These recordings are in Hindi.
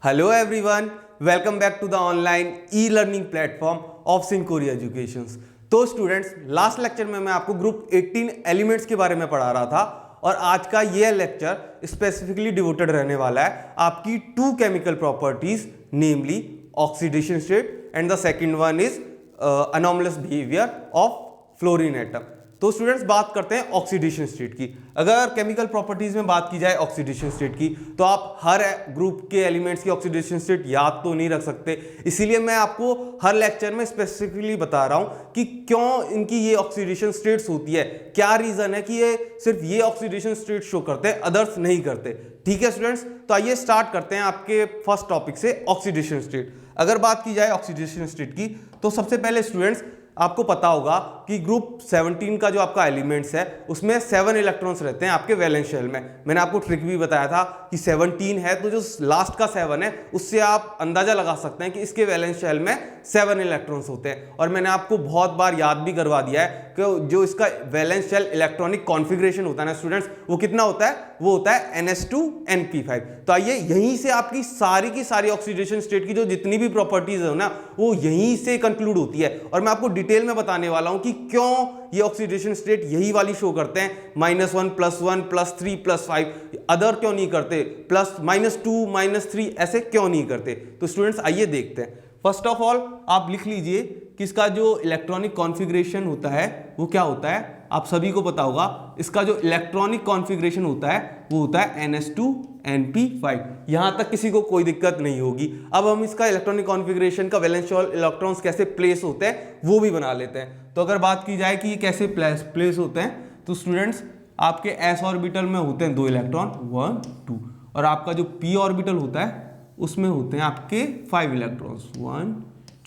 Hello everyone, welcome back to the online e-learning platform of Syncori Educations। तो स्टूडेंट्स, लास्ट लेक्चर में मैं आपको ग्रुप 18 एलिमेंट्स के बारे में पढ़ा रहा था और आज का ये लेक्चर स्पेसिफिकली डिवोटेड रहने वाला है आपकी two chemical properties, namely oxidation state and the second one is anomalous behaviour of fluorine atom. तो स्टूडेंट्स, बात करते हैं ऑक्सीडेशन स्टेट की। अगर केमिकल प्रॉपर्टीज में बात की जाए ऑक्सीडेशन स्टेट की, तो आप हर ग्रुप के एलिमेंट्स की ऑक्सीडेशन स्टेट याद तो नहीं रख सकते, इसीलिए मैं आपको हर लेक्चर में स्पेसिफिकली बता रहा हूं कि क्यों इनकी ये ऑक्सीडेशन स्टेट्स होती है, क्या रीजन है कि ये सिर्फ ये ऑक्सीडेशन स्टेट शो करते हैं, अदर्स नहीं करते। ठीक है स्टूडेंट्स, तो आइए स्टार्ट करते हैं आपके फर्स्ट टॉपिक से, ऑक्सीडेशन स्टेट। अगर बात की जाए ऑक्सीडेशन स्टेट की, तो सबसे पहले स्टूडेंट्स आपको पता होगा कि ग्रुप 17 का जो आपका एलिमेंट्स है उसमें 7 इलेक्ट्रॉन्स रहते हैं आपके वैलेंस शेल में। मैंने आपको ट्रिक भी बताया था कि 17 है तो जो लास्ट का 7 है उससे आप अंदाजा लगा सकते हैं कि इसके वैलेंस शेल में 7 इलेक्ट्रॉन्स होते हैं। और मैंने आपको बहुत बार याद भी करवा दिया है कि जो इसका वैलेंस शेल इलेक्ट्रॉनिक कॉन्फ़िगरेशन होता है ना स्टूडेंट्स, वो कितना होता है, वो होता है NH2NP5। तो आइए यहीं से आपकी सारी ऑक्सीडेशन स्टेट की जो जितनी भी प्रॉपर्टीज है ना, वो यहीं से कंक्लूड होती है। और मैं आपको डिटेल में बताने वाला हूं कि क्यों ये ऑक्सीडेशन स्टेट यही वाली शो करते हैं, -1 +1 +3 +5, अदर क्यों नहीं करते, +2 -3 ऐसे क्यों नहीं करते। तो स्टूडेंट्स आइए देखते हैं। फर्स्ट ऑफ ऑल आप लिख लीजिए कि इसका जो इलेक्ट्रॉनिक कॉन्फ़िगरेशन होता है वो क्या होता है, आप सभी को पता होगा। इसका जो इलेक्ट्रॉनिक कॉन्फ़िगरेशन होता है वो होता है NH2NP5। यहां तक किसी को कोई दिक्कत नहीं होगी। अब हम इसका इलेक्ट्रॉनिक कॉन्फ़िगरेशन का वैलेंस शेल इलेक्ट्रॉन्स कैसे प्लेस होते हैं वो भी बना लेते हैं। तो अगर बात की जाए कि ये कैसे प्लेस होते हैं, तो स्टूडेंट्स आपके s ऑर्बिटल में होते हैं 2 इलेक्ट्रॉन, 1 2, और आपका जो p ऑर्बिटल होता है उसमें होते हैं आपके 5 इलेक्ट्रॉन्स, 1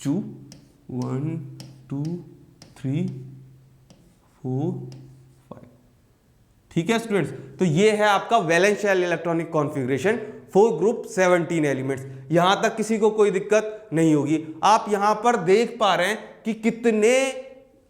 2 1 2 3 4 5। ठीक है स्टूडेंट्स, तो ये है आपका valence shell electronic configuration for group 17 elements. यहां तक किसी को कोई दिक्कत नहीं होगी। आप यहां पर देख पा रहे हैं कि कितने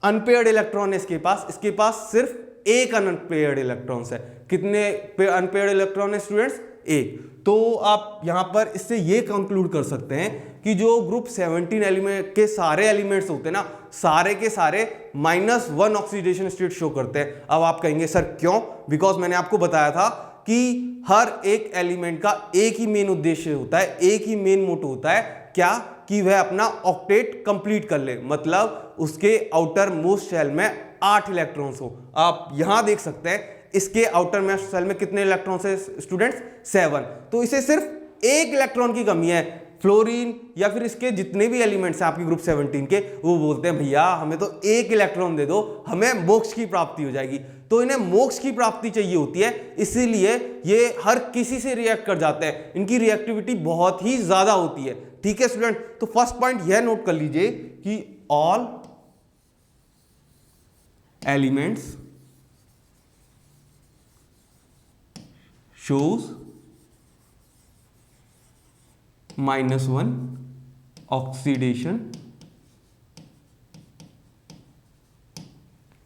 अनपेयर्ड इलेक्ट्रॉन है इसके पास सिर्फ एक अनपेयर्ड इलेक्ट्रॉन्स है। कितने अनपेयर्ड इलेक्ट्रॉन है स्टूडेंट्स, एक। तो आप यहां पर इससे ये कंक्लूड कर सकते हैं कि जो ग्रुप 17 एलिमेंट के सारे एलिमेंट्स होते हैं ना, सारे के सारे -1 ऑक्सीडेशन स्टेट शो करते हैं। अब आप कहेंगे सर क्यों, बिकॉज मैंने आपको बताया था कि हर एक एलिमेंट का एक ही मेन उद्देश्य होता है, एक ही मेन मोटो होता है, क्या कि वह अपना ऑक्टेट कंप्लीट कर ले, मतलब उसके आउटर मोस्ट शेल में 8 इलेक्ट्रॉन्स हो। आप यहां देख सकते हैं इसके आउटर मोस्ट शेल में कितने इलेक्ट्रॉन्स है स्टूडेंट्स, 7। तो इसे सिर्फ एक इलेक्ट्रॉन की कमी है। फ्लोरीन या फिर इसके जितने भी एलिमेंट्स हैं आपकी ग्रुप 17 के, वो बोलते हैं भैया हमें तो एक इलेक्ट्रॉन दे दो, हमें मोक्ष की प्राप्ति हो जाएगी। तो इन्हें मोक्ष की प्राप्ति चाहिए होती है, इसीलिए ये हर किसी से रिएक्ट कर जाते हैं। इनकी रिएक्टिविटी बहुत ही ज्यादा होती है। ठीक है स्टूडेंट, तो फर्स्ट पॉइंट यह नोट कर लीजिए कि all elements shows -1 oxidation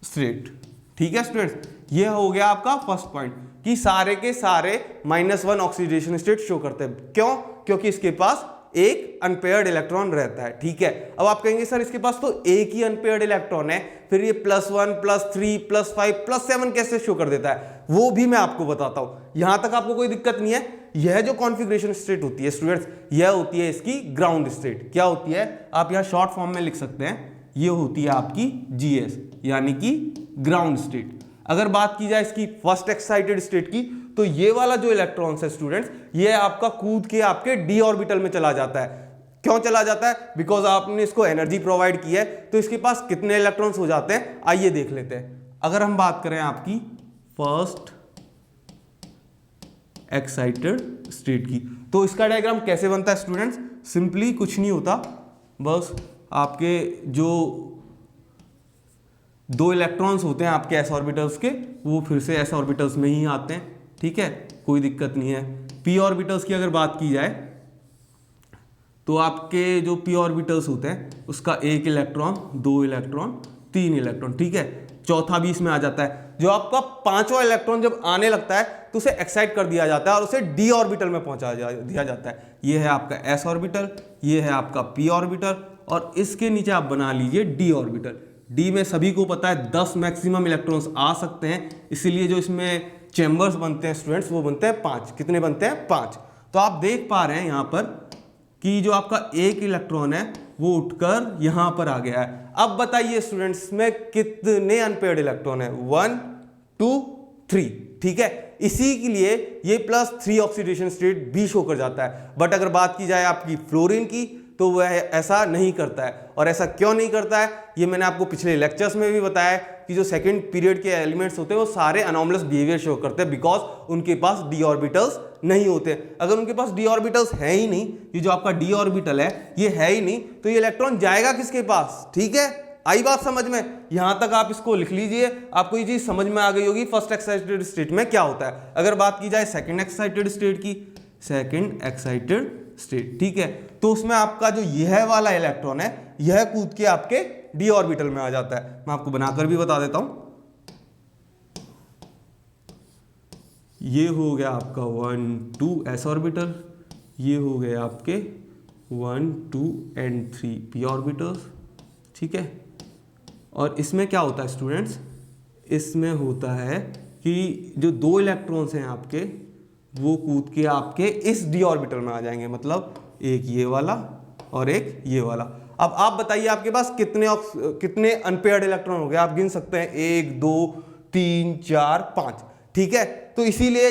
state. ठीक है स्टूडेंट्स, ये हो गया आपका फर्स्ट पॉइंट कि सारे के सारे -1 ऑक्सीडेशन स्टेट शो करते हैं। क्यों? क्योंकि इसके पास एक अनपेयर्ड इलेक्ट्रॉन रहता है। ठीक है, अब आप कहेंगे सर इसके पास तो एक ही अनपेयर्ड इलेक्ट्रॉन है, फिर ये +1 +3 +5 +7 कैसे शो कर देता है, वो भी मैं आपको बताता हूं। यहां तक आपको कोई दिक्कत नहीं है। यह जो कॉन्फ़िगरेशन स्टेट होती है स्टूडेंट्स, यह होती है इसकी ग्राउंड स्टेट। क्या होती है, आप यहां शॉर्ट फॉर्म में लिख सकते हैं, ये होती है आपकी GS यानी कि ग्राउंड स्टेट। अगर बात की जाए इसकी फर्स्ट एक्साइटेड स्टेट की, तो ये वाला जो इलेक्ट्रॉन्स है स्टूडेंट्स, ये आपका कूद के आपके d ऑर्बिटल में चला जाता है। क्यों चला जाता है, बिकॉज आपने इसको एनर्जी प्रोवाइड की है। तो इसके पास कितने इलेक्ट्रॉन्स हो जाते हैं, आइए देख लेते हैं। अगर हम बात करें आपकी फर्स्ट एक्साइटेड स्टेट की, तो इसका डायग्राम कैसे बनता है स्टूडेंट्स, सिंपली कुछ नहीं होता, बस आपके जो 2 इलेक्ट्रॉन्स होते हैं आपके s ऑर्बिटल्स के, वो फिर से s ऑर्बिटल्स में ही आते हैं। ठीक है, कोई दिक्कत नहीं है। p ऑर्बिटल्स की अगर बात की जाए, तो आपके जो p ऑर्बिटल्स होते हैं उसका 1 इलेक्ट्रॉन 2 इलेक्ट्रॉन 3 इलेक्ट्रॉन, ठीक है, चौथा भी इसमें आ जाता है। जो आपका पांचवा इलेक्ट्रॉन जब आने लगता है तो उसे एक्साइट कर दिया जाता है और उसे डी ऑर्बिटल में पहुंचा दिया जाता है। ये है आपका एस ऑर्बिटल, ये है आपका पी ऑर्बिटल, और इसके नीचे आप बना लीजिए डी ऑर्बिटल। डी में सभी को पता है 10 मैक्सिमम इलेक्ट्रॉन्स आ सकते हैं, इसीलिए जो इसमें चैम्बर्स बनते हैं स्टूडेंट्स वो बनते हैं 5। कितने बनते हैं? 5। तो आप देख पा रहे हैं यहाँ पर कि जो आपका एक इलेक्ट्रॉन है वो उठकर यहाँ पर आ गया है। अब बताइए स्टूडेंट्स में कितने अनपेयर्ड इलेक्ट्रॉन है? 1 2 3। ठीक है, इसी के लिए ये +3 ऑक्सीडेशन स्टेट भी शो कर जाता है। बट अगर बात की जाए आपकी फ्लोरीन की तो वह ऐसा नहीं करता है। और ऐसा क्यों नहीं करता है ये मैंने आपको पिछले लेक्चर्स में भी बताया कि जो सेकंड पीरियड के एलिमेंट्स होते हैं वो सारे अनॉमलस बिहेवियर शो करते हैं बिकॉज उनके पास डी ऑर्बिटल्स नहीं होते। अगर उनके पास डी ऑर्बिटल्स है ही नहीं, ये जो आपका डी ऑर्बिटल है ये है ही नहीं, तो ये इलेक्ट्रॉन जाएगा किसके पास? ठीक है, आई बात समझ में? यहां तक आप इसको लिख लीजिए, आपको ये चीज समझ में आ गई होगी फर्स्ट एक्साइटेड स्टेट में क्या होता है। अगर बात की जाए सेकंड एक्साइटेड स्टेट की, सेकंड एक्साइटेड स्टेट, ठीक है, तो उसमें आपका जो यह वाला इलेक्ट्रॉन है यह कूद के आपके डी ऑर्बिटल में आ जाता है। मैं आपको बनाकर भी बता देता हूं। ये हो गया आपका 1 2 एस ऑर्बिटल, ये हो गए आपके 1 2 एंड 3 पी ऑर्बिटल्स। ठीक है, और इसमें क्या होता है स्टूडेंट्स? इसमें होता है कि जो 2 इलेक्ट्रॉन्स हैं आपके वो कूद के आपके इस डी ऑर्बिटल में आ जाएंगे, मतलब एक ये वाला और एक ये वाला। अब आप बताइए आपके पास कितने अनपेयर्ड इलेक्ट्रॉन हो गए? आप गिन सकते हैं 1 2 3 4 5। ठीक है, तो इसीलिए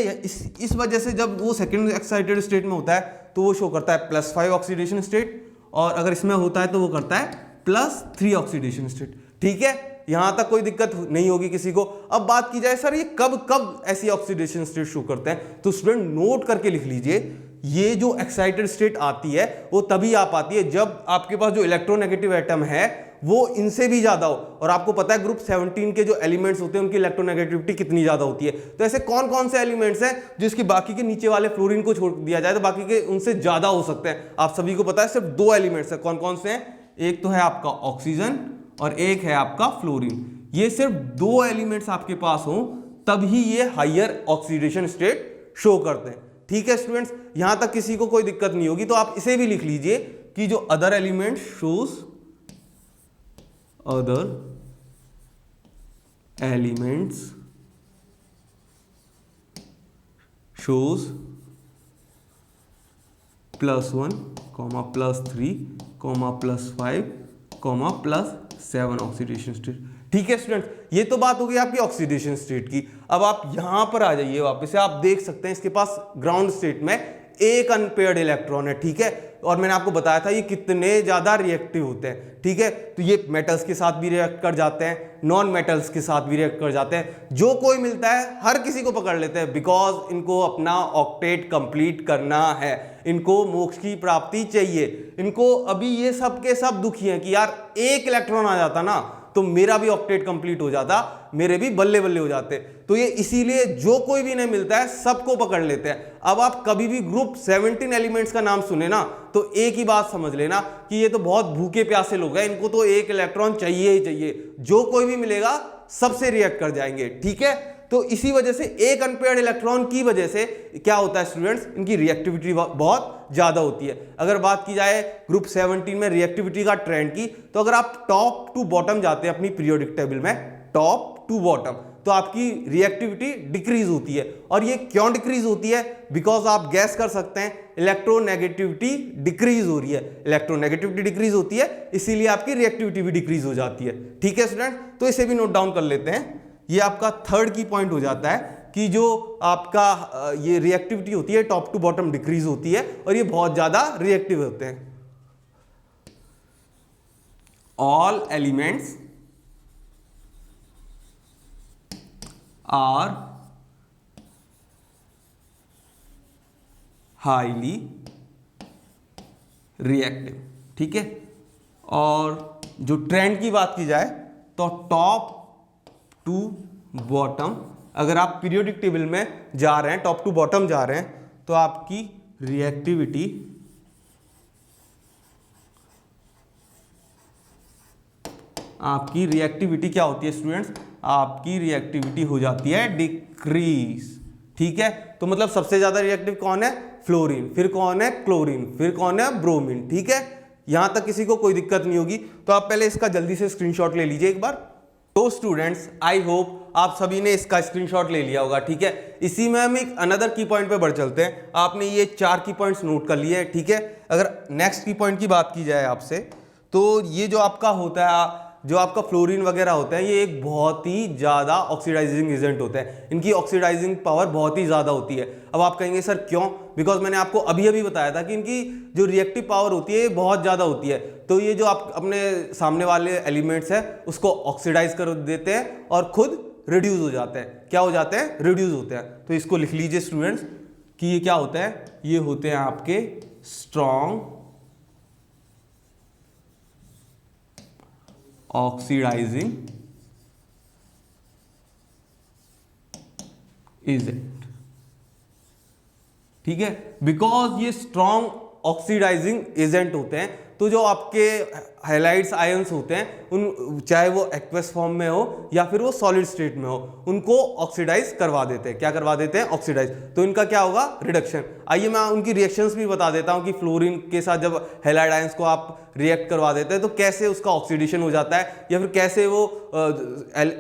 इस वजह से जब वो सेकंड एक्साइटेड स्टेट में होता है तो वो शो करता है +5 ऑक्सीडेशन स्टेट, और अगर इसमें होता है तो वो करता है +3 ऑक्सीडेशन स्टेट। ठीक है, यहां तक कोई दिक्कत नहीं होगी किसी को। अब बात की जाए सर ये कब ऐसी ऑक्सीडेशन स्टेट शो करते हैं, तो स्टूडेंट नोट करके लिख लीजिए, ये जो एक्साइटेड स्टेट आती है वो तभी आ पाती है जब आपके पास जो इलेक्ट्रोनेगेटिव एटम है वो इनसे भी ज्यादा हो। और आपको पता है ग्रुप 17 के जो एलिमेंट्स होते हैं उनकी इलेक्ट्रोनेगेटिविटी कितनी ज्यादा होती है। तो ऐसे कौन कौन से एलिमेंट्स हैं जिसकी बाकी के नीचे वाले फ्लोरीन को छोड़ दिया जाए तो बाकी के उनसे ज्यादा हो सकते हैं? आप सभी को पता है सिर्फ 2 एलिमेंट्स है। कौन कौन से हैं? एक तो है आपका ऑक्सीजन और एक है आपका फ्लोरीन। ये सिर्फ 2 एलिमेंट्स आपके पास हो तभी ये हायर ऑक्सीडेशन स्टेट शो करते हैं। ठीक है स्टूडेंट्स, यहां तक किसी को कोई दिक्कत नहीं होगी। तो आप इसे भी लिख लीजिए कि जो other element shows, other elements shows +1, +3, +5, +7 oxidation state. ठीक है स्टूडेंट, ये तो बात हो गई आपकी ऑक्सीडेशन स्टेट की। अब आप यहां पर आ जाइए वापस से, आप देख सकते हैं इसके पास ग्राउंड स्टेट में एक अनपेयर्ड इलेक्ट्रॉन है। ठीक है, और मैंने आपको बताया था ये कितने ज्यादा रिएक्टिव होते हैं। ठीक है, तो ये मेटल्स के साथ भी रिएक्ट कर जाते हैं, नॉन मेटल्स के साथ भी रिएक्ट कर जाते हैं, जो कोई मिलता है हर किसी को पकड़ लेते हैं बिकॉज इनको अपना ऑक्टेट कंप्लीट करना है, इनको मोक्ष की प्राप्ति चाहिए। इनको अभी ये सब के सब दुखी हैं कि यार एक इलेक्ट्रॉन आ जाता ना तो मेरा भी ऑक्टेट कंप्लीट हो जाता, मेरे भी बल्ले बल्ले हो जाते। तो ये इसीलिए जो कोई भी नहीं मिलता है सबको पकड़ लेते हैं। अब आप कभी भी ग्रुप 17 एलिमेंट्स का नाम सुने ना तो एक ही बात समझ लेना कि ये तो बहुत भूखे प्यासे लोग हैं, इनको तो एक इलेक्ट्रॉन चाहिए ही चाहिए, जो कोई भी मिलेगा सबसे रिएक्ट कर जाएंगे। ठीक है, तो इसी वजह से एक अनपेयर्ड इलेक्ट्रॉन की वजह से क्या होता है स्टूडेंट्स, इनकी रिएक्टिविटी बहुत ज्यादा होती है। अगर बात की जाए ग्रुप 17 में रिएक्टिविटी का ट्रेंड की, तो अगर आप टॉप टू बॉटम जाते हैं अपनी पीरियोडिक टेबल में, टॉप टू बॉटम, तो आपकी रिएक्टिविटी डिक्रीज होती है। और ये क्यों डिक्रीज होती है? बिकॉज आप गैस कर सकते हैं इलेक्ट्रोनेगेटिविटी डिक्रीज हो रही है। इलेक्ट्रोनेगेटिविटी डिक्रीज होती है इसीलिए आपकी रिएक्टिविटी भी डिक्रीज हो जाती है। ठीक है स्टूडेंट, तो इसे भी नोट डाउन कर लेते हैं। ये आपका थर्ड की पॉइंट हो जाता है कि जो आपका ये रिएक्टिविटी होती है टॉप टू बॉटम डिक्रीज होती है और ये बहुत ज्यादा रिएक्टिव होते हैं। All elements are highly reactive. ठीक है, और जो ट्रेंड की बात की जाए तो टॉप टू बॉटम, अगर आप पीरियोडिक टेबल में जा रहे हैं, टॉप टू बॉटम जा रहे हैं, तो आपकी रिएक्टिविटी क्या होती है स्टूडेंट्स? आपकी रिएक्टिविटी हो जाती है डिक्रीज। ठीक है, तो मतलब सबसे ज्यादा रिएक्टिव कौन है? फ्लोरीन, फिर कौन है? क्लोरीन, फिर कौन है? ब्रोमीन। ठीक है, यहां तक किसी को कोई दिक्कत नहीं होगी। तो आप पहले इसका जल्दी से स्क्रीनशॉट ले लीजिए एक बार। तो स्टूडेंट्स, आई होप आप सभी ने इसका स्क्रीनशॉट ले लिया होगा। ठीक है, इसी में हम एक अनदर की पॉइंट पे बढ़ चलते हैं। आपने ये 4 की पॉइंट्स नोट कर लिए हैं। ठीक है, अगर नेक्स्ट की पॉइंट की बात की जाए आपसे, तो ये जो आपका होता है, जो आपका फ्लोरीन वगैरह होता है, ये एक बहुत ही ज़्यादा ऑक्सीडाइजिंग एजेंट होता है। इनकी ऑक्सीडाइजिंग पावर बहुत ही ज़्यादा होती है। अब आप कहेंगे सर क्यों? बिकॉज मैंने आपको अभी अभी बताया था कि इनकी जो रिएक्टिव पावर होती है ये बहुत ज़्यादा होती है। तो ये जो आप अपने सामने वाले एलिमेंट्स हैं उसको ऑक्सीडाइज कर देते हैं और खुद रिड्यूस हो जाते हैं। क्या हो जाते हैं? रिड्यूस होते हैं। तो इसको लिख लीजिए स्टूडेंट्स कि ये क्या होता है? ये होते हैं आपके स्ट्रॉन्ग ऑक्सीडाइजिंग एजेंट। ठीक है, बिकॉज ये स्ट्रॉन्ग ऑक्सीडाइजिंग एजेंट होते हैं, तो जो आपके हैलाइड्स आयंस होते हैं, उन चाहे वो एक्वस फॉर्म में हो या फिर वो सॉलिड स्टेट में हो, उनको ऑक्सीडाइज करवा देते हैं। क्या करवा देते हैं? ऑक्सीडाइज। तो इनका क्या होगा? रिडक्शन। आइए मैं उनकी रिएक्शंस भी बता देता हूं कि फ्लोरीन के साथ जब हैलाइड आयंस को आप रिएक्ट करवा देते हैं तो कैसे उसका ऑक्सीडेशन हो जाता है, या फिर कैसे वो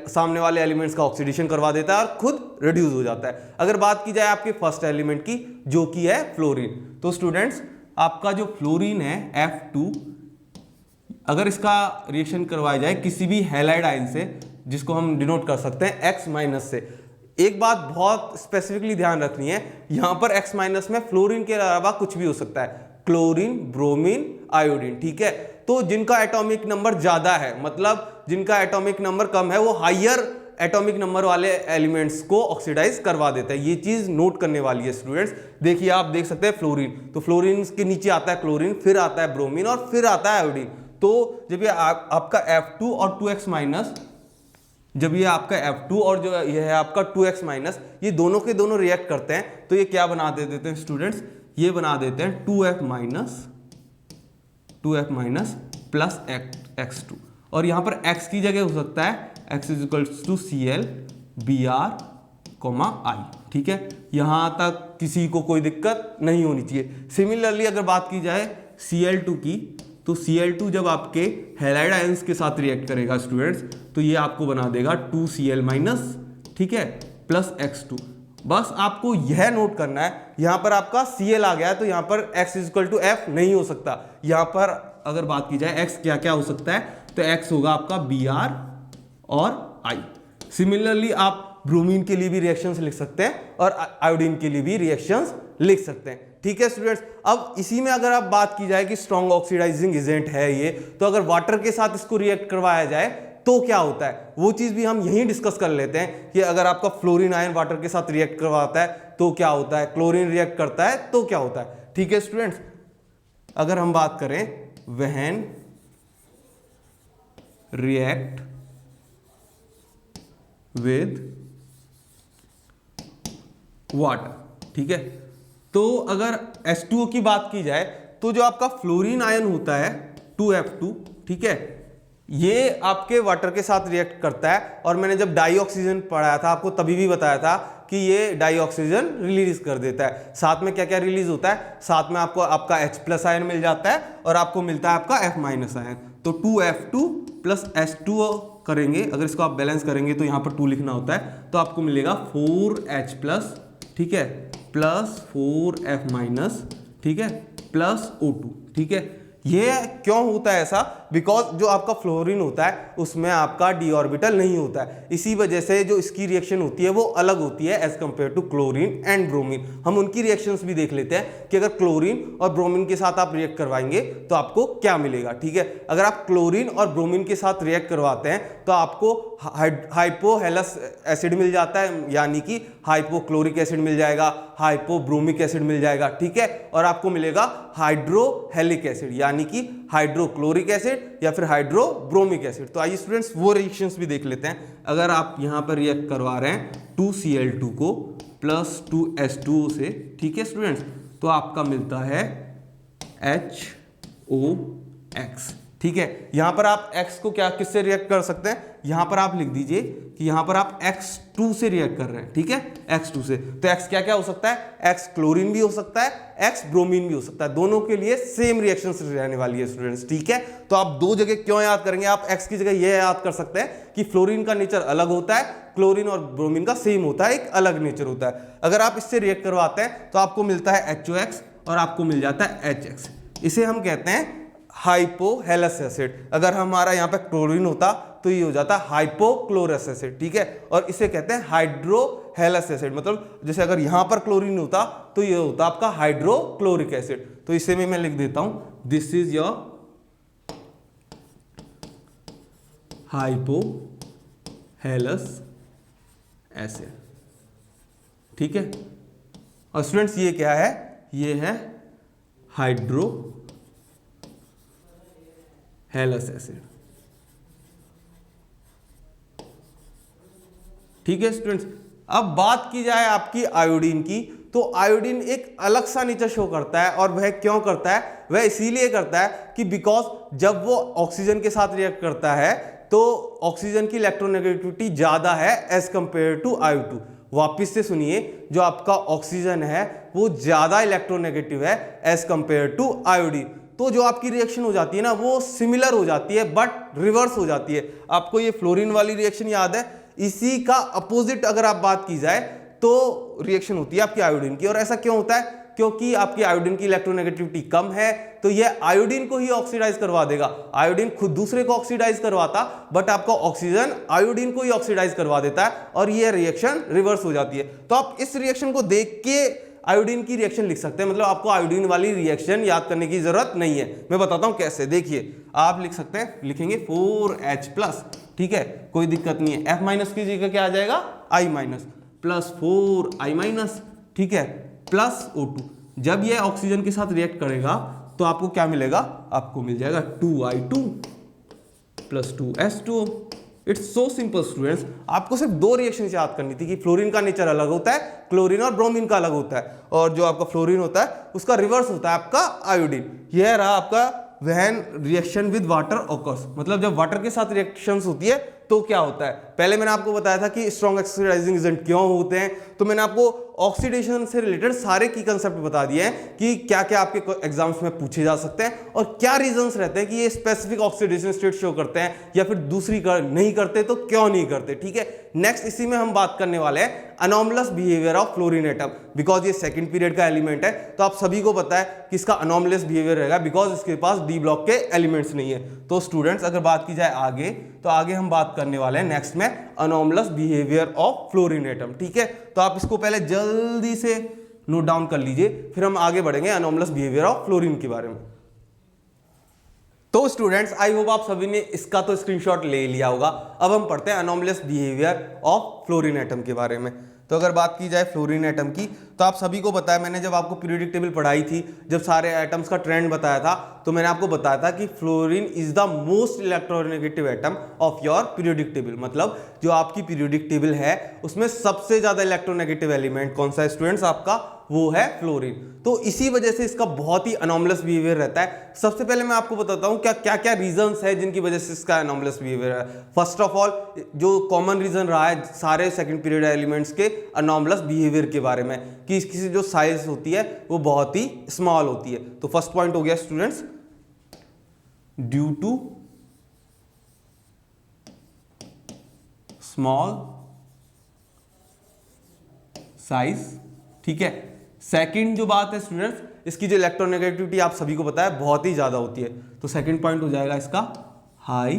सामने वाले एलिमेंट्स का ऑक्सीडेशन करवा देता है और खुद रिड्यूस हो जाता है। अगर बात की जाए आपके फर्स्ट एलिमेंट की, जो कि है फ्लोरीन, तो स्टूडेंट्स आपका जो फ्लोरीन है F2, अगर इसका रिएक्शन करवाया जाए किसी भी हैलाइड आयन से, जिसको हम डिनोट कर सकते हैं X माइनस से, एक बात बहुत स्पेसिफिकली ध्यान रखनी है, यहां पर X माइनस में फ्लोरीन के अलावा कुछ भी हो सकता है, क्लोरीन, ब्रोमीन, आयोडीन। ठीक है, तो जिनका एटॉमिक नंबर ज्यादा है, मतलब जिनका एटॉमिक नंबर कम है, वो हाइयर एटॉमिक नंबर वाले एलिमेंट्स को ऑक्सीडाइज करवा देता है। ये चीज नोट करने वाली है स्टूडेंट्स। देखिए आप देख सकते हैं फ्लोरीन, तो फ्लोरीन के नीचे आता है क्लोरीन, फिर आता है ब्रोमीन और फिर आता है आयोडीन। तो जब ये आपका F2 और 2X माइनस, जब ये आपका F2 और जो ये है आपका 2X माइनस, ये दोनों के दोनों रिएक्ट करते हैं, तो ये क्या बना देते हैं स्टूडेंट्स? ये बना देते हैं 2F माइनस प्लस X2, और यहां पर X की जगह हो सकता है X is equals to Cl Br, I। ठीक है, यहां तक किसी को कोई दिक्कत नहीं होनी चाहिए। सिमिलरली अगर बात की जाए Cl2 की, तो Cl2 जब आपके हैलाइड आयंस के साथ रिएक्ट करेगा स्टूडेंट्स, तो ये आपको बना देगा 2Cl माइनस, ठीक है, प्लस X2। बस आपको यह नोट करना है, यहां पर आपका Cl आ गया है, तो यहां पर X is equal to F नहीं हो सकता। यहां पर अगर बात की जाए X क्या क्या हो सकता है, तो X होगा आपका Br और I। सिमिलरली आप ब्रोमीन के लिए भी रिएक्शंस लिख सकते हैं और आयोडीन के लिए भी रिएक्शंस लिख सकते हैं। ठीक है स्टूडेंट्स, अब इसी में अगर आप बात की जाए कि स्ट्रॉन्ग ऑक्सीडाइजिंग एजेंट है ये, तो अगर वाटर के साथ इसको रिएक्ट करवाया जाए तो क्या होता है, वो चीज भी हम यहीं डिस्कस कर लेते हैं कि अगर आपका फ्लोरीन आयन वाटर के साथ रिएक्ट करवाता है तो क्या होता है, क्लोरीन रिएक्ट करता है तो क्या होता है। ठीक है स्टूडेंट्स, अगर हम बात करें व्हेन रिएक्ट विद वाटर, ठीक है, तो अगर H2O की बात की जाए, तो जो आपका फ्लोरीन आयन होता है 2F2, ठीक है, ये आपके वाटर के साथ रिएक्ट करता है। और मैंने जब डाई ऑक्सीजन पढ़ाया था आपको, तभी भी बताया था कि ये डाई ऑक्सीजन रिलीज कर देता है। साथ में क्या क्या रिलीज होता है, साथ में आपको आपका H+ आयन मिल जाता है और आपको मिलता है आपका F- आयन। तो 2F2 प्लस H2O करेंगे, अगर इसको आप बैलेंस करेंगे तो यहाँ पर 2 लिखना होता है, तो आपको मिलेगा 4H+, ठीक है, प्लस 4F-, ठीक है, प्लस O2। ठीक है, ये क्यों होता है ऐसा? बिकॉज जो आपका फ्लोरीन होता है उसमें आपका डी ऑर्बिटल नहीं होता है, इसी वजह से जो इसकी रिएक्शन होती है वो अलग होती है as compare to chlorine and bromine. हम उनकी रिएक्शंस भी देख लेते हैं कि अगर क्लोरीन और ब्रोमीन के साथ आप रिएक्ट करवाएंगे तो आपको क्या मिलेगा। ठीक है, अगर आप क्लोरीन और ब्रोमीन के साथ रिएक्ट करवाते हैं तो आपको हाइपोहेलस एसिड मिल जाता है, यानी कि हाइपोक्लोरिक एसिड मिल जाएगा, हाइपोब्रोमिक एसिड मिल जाएगा। ठीक है, और आपको मिलेगा हाइड्रोहेलिक एसिड, यानी कि हाइड्रोक्लोरिक एसिड या फिर हाइड्रोब्रोमिक एसिड। तो आइए स्टूडेंट्स वो रिएक्शंस भी देख लेते हैं। अगर आप यहां पर रिएक्ट करवा रहे हैं 2Cl2 को प्लस 2H2O से, ठीक है स्टूडेंट्स, तो आपका मिलता है HOX, ठीक है। यहां पर आप x को क्या किससे रिएक्ट कर सकते हैं, यहां पर आप लिख दीजिए कि यहां पर आप x2 से रिएक्ट कर रहे हैं, ठीक है, x2 से। तो x क्या क्या हो सकता है, x क्लोरीन भी हो सकता है, x ब्रोमीन भी हो सकता है, दोनों के लिए सेम रिएक्शन रहने वाली है स्टूडेंट्स, ठीक है। तो आप दो जगह क्यों याद करेंगे, आप x की जगह यह याद कर सकते हैं कि फ्लोरीन का नेचर अलग होता है, क्लोरीन और ब्रोमीन का सेम होता है, एक अलग नेचर होता है। अगर आप इससे रिएक्ट करवाते हैं तो आपको मिलता है HOX और आपको मिल जाता है HX। इसे हम कहते हैं हाइपोहेलस एसिड। अगर हमारा यहाँ पे क्लोरीन होता तो ये हो जाता हाइपोक्लोरस एसिड, ठीक है। और इसे कहते हैं हाइड्रोहेलस एसिड, मतलब जैसे अगर यहाँ पर क्लोरीन होता तो ये होता आपका हाइड्रोक्लोरिक एसिड। तो इसे में मैं लिख देता हूं, this is your hypohalous acid, ठीक है। और स्टूडेंट्स ये क्या है, ये है हाइड्रोहेलस एसिड, ठीक है स्टूडेंट्स। अब बात की जाए आपकी आयोडीन की, तो आयोडीन एक अलग सा नेचर शो करता है। और वह क्यों करता है, वह इसीलिए करता है कि बिकॉज जब वो ऑक्सीजन के साथ रिएक्ट करता है तो ऑक्सीजन की इलेक्ट्रोनेगेटिविटी ज्यादा है एज कंपेयर टू आयो2। वापिस से सुनिए, जो आपका ऑक्सीजन है वो ज्यादा इलेक्ट्रोनेगेटिव है एज कंपेयर टू आयोडीन। तो जो आपकी रिएक्शन हो जाती है ना वो सिमिलर हो जाती है बट रिवर्स हो जाती है। आपको ये फ्लोरीन वाली रिएक्शन याद है, इसी का अपोजिट अगर आप बात की जाए तो रिएक्शन होती है आपकी आयोडीन की। और ऐसा क्यों होता है, क्योंकि आपकी आयोडीन की इलेक्ट्रोनेगेटिविटी कम है तो यह आयोडीन को ही ऑक्सीडाइज करवा देगा। आयोडीन खुद दूसरे को ऑक्सीडाइज करवाता बट आपका ऑक्सीजन आयोडीन को ही ऑक्सीडाइज करवा देता है और यह रिएक्शन रिवर्स हो जाती है। तो आप इस रिएक्शन को देख के आयोडीन की रिएक्शन लिख सकते हैं, मतलब आपको आयोडीन वाली रिएक्शन याद करने की जरूरत नहीं है। मैं बताता हूं कैसे, देखिए आप लिख सकते हैं, लिखेंगे 4H+, ठीक है, कोई दिक्कत नहीं है। F- की जगह क्या आ जाएगा, I- प्लस 4I-, ठीक है, प्लस O2। जब ये ऑक्सीजन के साथ रिएक्ट करेगा तो आपको क्या मिलेगा, आपको मिल जाएगा 2I2 plus 2S2। It's so simple students. आपको सिर्फ दो रिएक्शन याद करनी थी कि फ्लोरीन का नेचर अलग होता है, क्लोरीन और ब्रोमीन का अलग होता है, और जो आपका फ्लोरीन होता है उसका रिवर्स होता है आपका आयोडीन। यह रहा आपका when reaction with water occurs, मतलब जब वाटर के साथ रिएक्शंस होती है तो क्या होता है। पहले मैंने आपको बताया था कि स्ट्रॉन्ग ऑक्सीडाइजिंग एजेंट क्यों होते हैं, तो मैंने आपको ऑक्सीडेशन से रिलेटेड सारे की कंसेप्ट बता दिए हैं कि क्या क्या आपके एग्जाम्स में पूछे जा सकते हैं और क्या रीजंस रहते हैं कि ये स्पेसिफिक ऑक्सीडेशन स्टेट शो करते हैं या फिर दूसरी नहीं करते, तो क्यों नहीं करते, ठीक है। नेक्स्ट इसी में हम बात करने वाले हैं anomalous behaviour of fluorine atom, because ये सेकंड पीरियड का एलिमेंट है तो आप सभी को पता है कि इसका अनॉमलस बिहेवियर रहेगा बिकॉज इसके पास डी ब्लॉक के एलिमेंट्स नहीं है। तो स्टूडेंट्स अगर बात की जाए आगे, तो आगे हम बात करने वाले हैं नेक्स्ट में अनॉमलस बिहेवियर ऑफ फ्लोरीन एटम, ठीक है। तो आप इसको पहले जल्दी से नोट डाउन कर लीजिए, फिर हम आगे बढ़ेंगे अनॉमलस बिहेवियर ऑफ फ्लोरीन के बारे में। तो स्टूडेंट्स आई होप आप सभी ने इसका तो स्क्रीनशॉट ले लिया होगा। अब हम पढ़ते हैं anomalous behaviour of fluorine atom के बारे में। तो अगर बात की जाए फ्लोरीन एटम की, तो आप सभी को बताया, मैंने जब आपको पीरियोडिक टेबल पढ़ाई थी, जब सारे एटम्स का ट्रेंड बताया था, तो मैंने आपको बताया था कि fluorine is the most electronegative atom of your periodic table. मतलब जो आपकी पीरियोडिक टेबल है उसमें सबसे ज्यादा इलेक्ट्रोनेगेटिव एलिमेंट कौन सा है स्टूडेंट्स, आपका वो है फ्लोरीन। तो इसी वजह से इसका बहुत ही अनॉमलस बिहेवियर रहता है। सबसे पहले मैं आपको बताता हूं क्या क्या रीजंस है जिनकी वजह से इसका अनॉमलस बिहेवियर है। फर्स्ट ऑफ ऑल, जो कॉमन रीजन रहा है सारे सेकंड पीरियड एलिमेंट्स के अनॉमलस बिहेवियर के बारे में कि इसकी जो साइज होती है वो बहुत ही स्मॉल होती है। तो फर्स्ट पॉइंट हो गया students, due to small size, ठीक है। सेकंड जो बात है स्टूडेंट्स, इसकी जो इलेक्ट्रोनेगेटिविटी आप सभी को पता है बहुत ही ज्यादा होती है। तो सेकंड पॉइंट हो जाएगा इसका हाई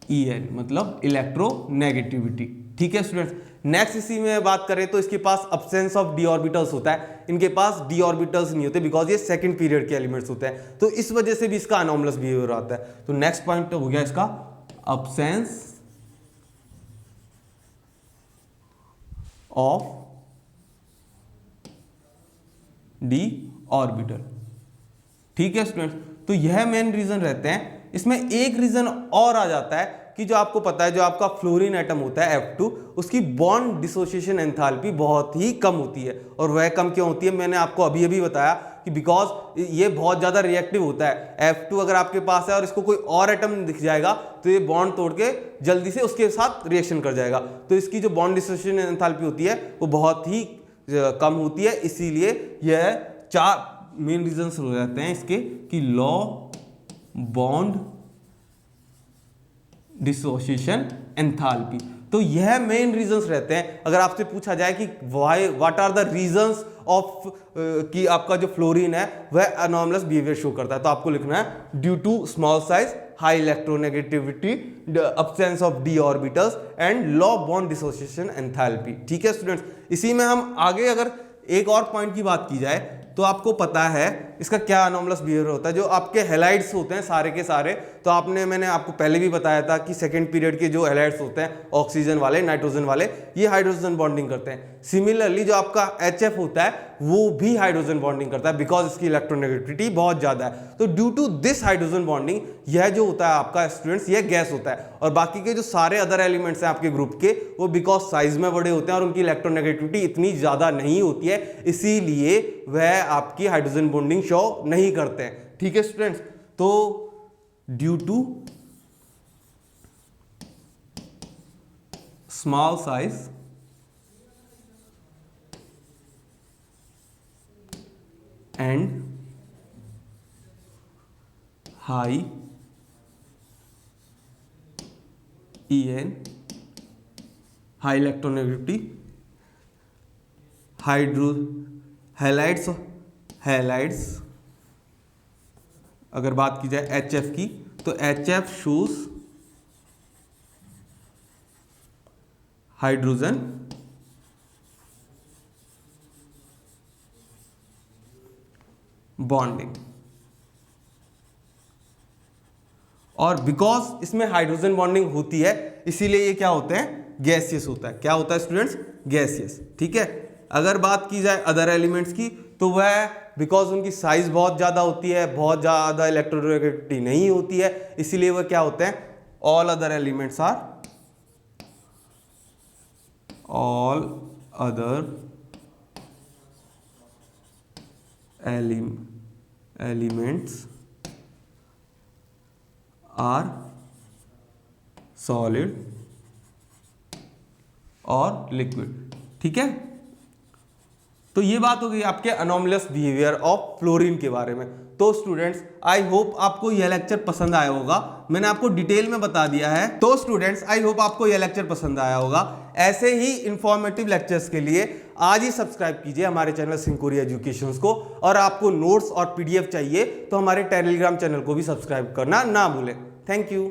EN, मतलब इलेक्ट्रोनेगेटिविटी, ठीक है स्टूडेंट्स। नेक्स्ट इसी में बात करें तो इसके पास अब्सेंस ऑफ डी ऑर्बिटल्स होता है, इनके पास डी ऑर्बिटल्स नहीं होते बिकॉज ये सेकंड पीरियड के एलिमेंट्स होते हैं, तो इस वजह से भी इसका अनॉमलस बिहेवियर आता है। तो नेक्स्ट पॉइंट हो गया इसका अब्सेंस ऑफ डी ऑर्बिटल, ठीक है स्टूडेंट्स। तो यह मेन रीजन रहते हैं। इसमें एक रीजन और आ जाता है कि जो आपको पता है जो आपका फ्लोरीन एटम होता है F2, उसकी बॉन्ड डिसोसिएशन एंथैल्पी बहुत ही कम होती है। और वह कम क्यों होती है, मैंने आपको अभी अभी बताया कि कि बिकॉज ये बहुत ज़्यादा रिएक्टिव होता है। F2 अगर आपके पास है और इसको कोई और एटम दिख जाएगा तो ये बॉन्ड तोड़ के जल्दी से उसके साथ रिएक्शन कर जाएगा, तो इसकी जो बॉन्ड डिसोसिएशन एंथैल्पी होती है वो बहुत ही कम होती है। इसीलिए यह 4 मेन रीजंस हो जाते हैं इसके कि लॉ बॉन्ड डिसोसिएशन एंथैल्पी। तो यह मेन रीजंस रहते हैं। अगर आपसे पूछा जाए कि what are the reasons of कि आपका जो फ्लोरीन है वह अनॉमलस बिहेवियर शो करता है, तो आपको लिखना है due to small size, high electronegativity, absence of d orbitals and low bond dissociation enthalpy. ठीक है स्टूडेंट्स, इसी में हम आगे अगर एक और पॉइंट की बात की जाए तो आपको पता है इसका क्या अनॉमलस बिहेवियर होता है। जो आपके हैलाइड्स होते हैं सारे के सारे, तो मैंने आपको पहले भी बताया था कि सेकंड पीरियड के जो हैलाइड्स होते हैं ऑक्सीजन वाले, नाइट्रोजन वाले, ये हाइड्रोजन बॉन्डिंग करते हैं। सिमिलरली जो आपका HF होता है वो भी हाइड्रोजन बॉन्डिंग करता है बिकॉज इसकी इलेक्ट्रोनेगेटिविटी बहुत ज़्यादा है। तो due to this hydrogen bonding यह जो होता है आपका स्टूडेंट्स यह गैस होता है, और बाकी के जो सारे अदर एलिमेंट्स हैं आपके ग्रुप के वो बिकॉज साइज में बड़े होते हैं और उनकी इलेक्ट्रोनेगेटिविटी इतनी ज़्यादा नहीं होती है, इसीलिए वह आपकी हाइड्रोजन बॉन्डिंग शो नहीं करते हैं। ठीक है स्टूडेंट्स, तो due to small size and high EN, high electronegativity, halides अगर बात की जाए HF की तो HF शोज हाइड्रोजन बॉन्डिंग, और बिकॉज इसमें हाइड्रोजन बॉन्डिंग होती है इसीलिए ये क्या होते हैं, गैसियस होता है। क्या होता है स्टूडेंट्स, गैसियस। ठीक है, अगर बात की जाए अदर एलिमेंट्स की तो वह बिकॉज उनकी साइज बहुत ज़्यादा होती है, बहुत ज़्यादा इलेक्ट्रोनेगेटिविटी नहीं होती है, इसीलिए वह क्या होते हैं, all other elements are elements are solid और लिक्विड। ठीक है, तो ये बात हो गई आपके अनोमलस बिहेवियर ऑफ फ्लोरीन के बारे में। तो स्टूडेंट्स आई होप आपको यह लेक्चर पसंद आया होगा, मैंने आपको डिटेल में बता दिया है। तो स्टूडेंट्स आई होप आपको यह लेक्चर पसंद आया होगा। ऐसे ही इंफॉर्मेटिव लेक्चर्स के लिए आज ही सब्सक्राइब कीजिए हमारे चैनल सिंकोरिया एजुकेशंस को, और आपको नोट्स और PDF चाहिए तो हमारे टेलीग्राम चैनल को भी सब्सक्राइब करना ना भूलें। Thank you.